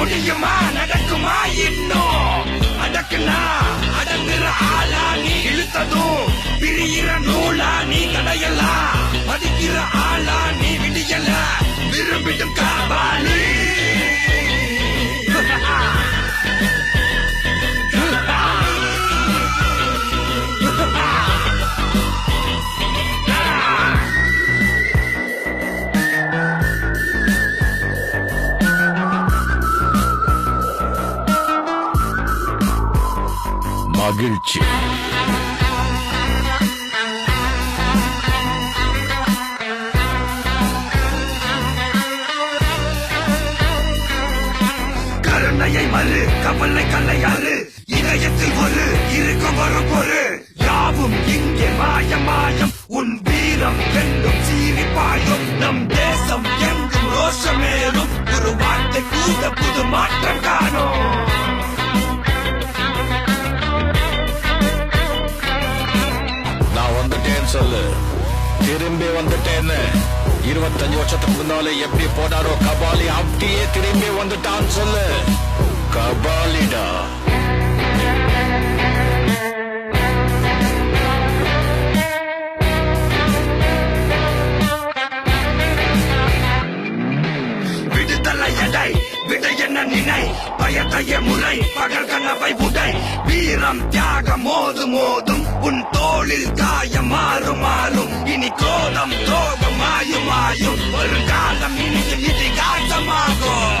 முடியுமா நடக்குமா இன்னும் அடக்குனா அடங்குற ஆளா நீ இழுத்ததும் பிரியிற நூலா நீ கடையலாம் மதிக்கிற ஆளா நீ விடியல விரும்பிடும் காபாலி மகிழ்ச்சி கருணையை மறு கவலை கல்லையாறு இதயத்தில் ஒரு இருக்கும் வரும் பொரு யாவும் இங்கே மாயம் மாயம் உன் வீரம் வெல்லும் சீறி பாயும் நம் தேசம் எங்கும் ரோஷமேறும் ஒரு வார்த்தை கூட புது மாற்றம் காணும் சொல்லு திரும்பி வந்துட்டேன்னு 25 வருஷத்துக்கு முன்னாலே எப்படி போனாரோ கபாலி அப்படியே திரும்பி வந்துட்டான் சொல்லு கபாலிடா விடுதலை எடை விட என்ன நினை பயத்தைய முறை பகல் கனவை உடை வீரம் தியாகம் மோதும் மோதும் உன் தோளில் காயம் மாறும் மாறும் இனி கோலம் துரோகம் மாயும் மாயும் ஒரு காலம் இனி இதிகாசமாகும்